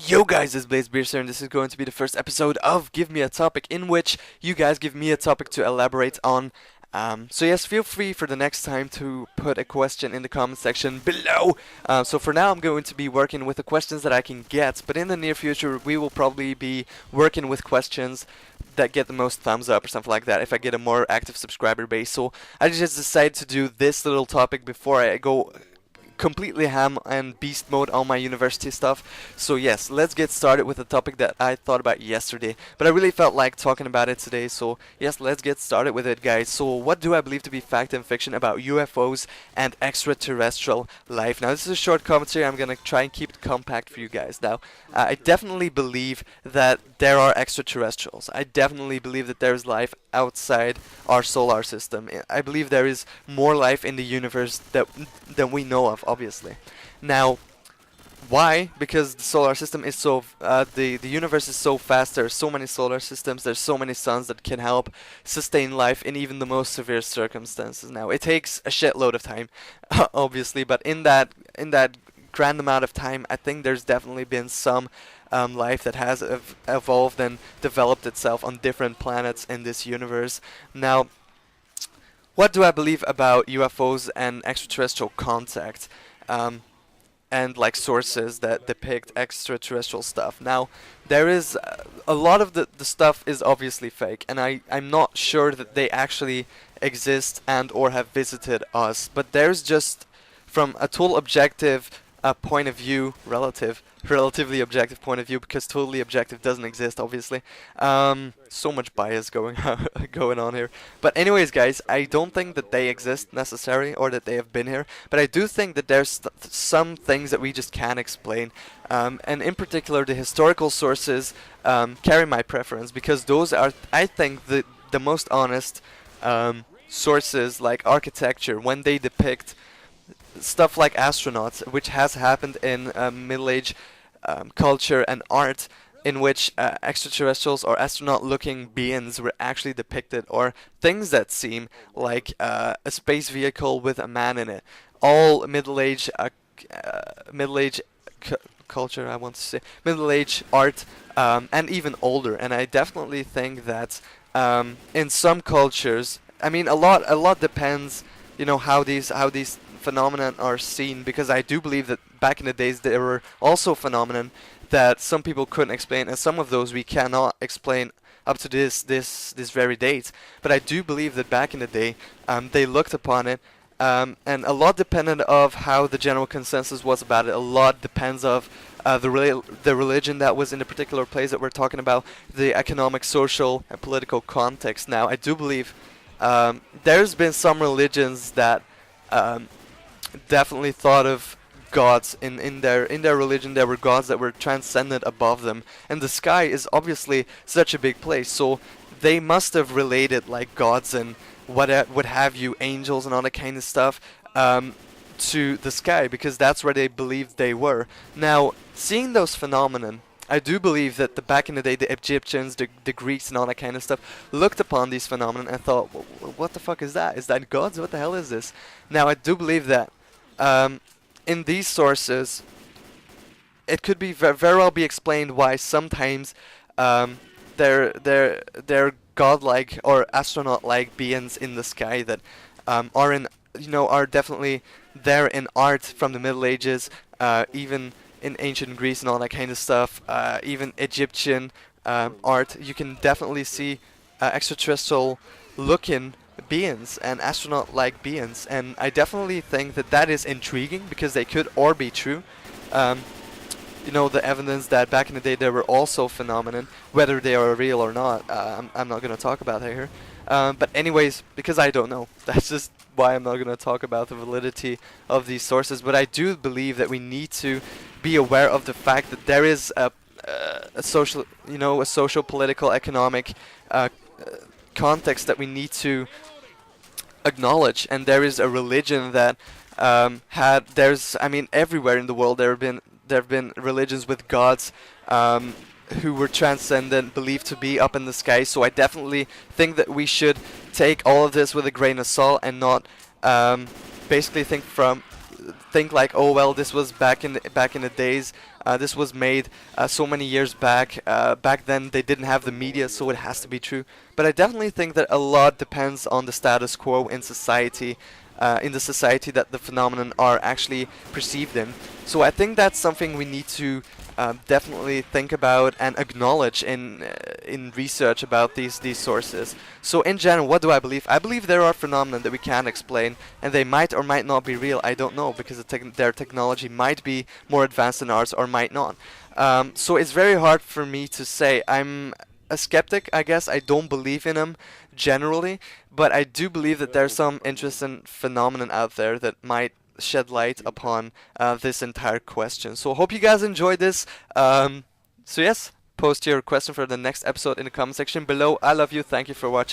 Yo guys, it's Blaze Beers here, and this is going to be the first episode of Give Me a Topic, in which you guys give me a topic to elaborate on. So yes, feel free for the next time to put a question in the comment section below. So for now I'm going to be working with the questions that I can get, but in the near future we will probably be working with questions that get the most thumbs up or something like that if I get a more active subscriber base. So I just decided to do this little topic before I go completely ham and beast mode on my university stuff. So yes, let's get started with a topic that I thought about yesterday, but I really felt like talking about it today. So yes, let's get started with it, guys. So what do I believe to be fact and fiction about UFOs and extraterrestrial life? Now this is a short commentary. I'm gonna try and keep it compact for you guys. Now I definitely believe that there are extraterrestrials. I definitely believe that there is life outside our solar system. I believe there is more life in the universe than we know of, obviously. Now, why? Because the solar system is the universe is so vast. There are so many solar systems. There's so many suns that can help sustain life in even the most severe circumstances. Now, it takes a shitload of time, obviously, but in that grand amount of time, I think there's definitely been some life that has evolved and developed itself on different planets in this universe. Now, what do I believe about UFOs and extraterrestrial contact, and like sources that depict extraterrestrial stuff? Now, there is a lot of the stuff is obviously fake, and I'm not sure that they actually exist and or have visited us, but there's just from a total objective point of view, relatively objective point of view, because totally objective doesn't exist, obviously. So much bias going on here. But anyways, guys, I don't think that they exist necessarily, or that they have been here. But I do think that there's some things that we just can't explain. And in particular, the historical sources carry my preference, because those are, I think, the most honest sources, like architecture, when they depict stuff like astronauts, which has happened in Middle Age culture and art, in which extraterrestrials or astronaut-looking beings were actually depicted, or things that seem like a space vehicle with a man in it. All Middle Age culture, I want to say, Middle Age art, and even older. And I definitely think that in some cultures, I mean, a lot depends, how these phenomenon are seen, because I do believe that back in the days there were also phenomenon that some people couldn't explain, and some of those we cannot explain up to this very date. But I do believe that back in the day they looked upon it, and a lot depended of how the general consensus was about it. A lot depends of the religion that was in the particular place that we're talking about, the economic, social, and political context. Now, I do believe there's been some religions that definitely thought of gods in their religion. There were gods that were transcendent above them, and the sky is obviously such a big place, so they must have related like gods and what have you, angels and all that kind of stuff, to the sky, because that's where they believed they were. Now, seeing those phenomenon, I do believe that back in the day, the Egyptians, the Greeks, and all that kind of stuff looked upon these phenomena and thought, "What the fuck is that? Is that gods? What the hell is this?" Now, I do believe that in these sources, it could be very well be explained why sometimes they're godlike or astronaut-like beings in the sky that are definitely there in art from the Middle Ages, even in ancient Greece and all that kind of stuff, even Egyptian art. You can definitely see extraterrestrial looking beings and astronaut-like beings, and I definitely think that is intriguing, because they could or be true. The evidence that back in the day there were also phenomenon, whether they are real or not, I'm not going to talk about that here. But anyways, because I don't know, that's just why I'm not going to talk about the validity of these sources. But I do believe that we need to be aware of the fact that there is a social, a social, political, economic context that we need to acknowledge, and there is a religion that everywhere in the world there have been religions with gods who were transcendent, believed to be up in the sky. So I definitely think that we should take all of this with a grain of salt, and not basically think like, oh well, this was back in the days This was made so many years back. Back then they didn't have the media, so it has to be true. But I definitely think that a lot depends on the status quo in society, in the society that the phenomenon are actually perceived in. So I think that's something we need to definitely think about and acknowledge in research about these sources. So in general, what do I believe? I believe there are phenomena that we can't explain, and they might or might not be real. I don't know, because their technology might be more advanced than ours or might not. So it's very hard for me to say. I'm a skeptic, I guess. I don't believe in them generally, but I do believe that there's some interesting phenomenon out there that might shed light upon this entire question. So hope you guys enjoyed this. So yes, post your question for the next episode in the comment section below. I love you. Thank you for watching.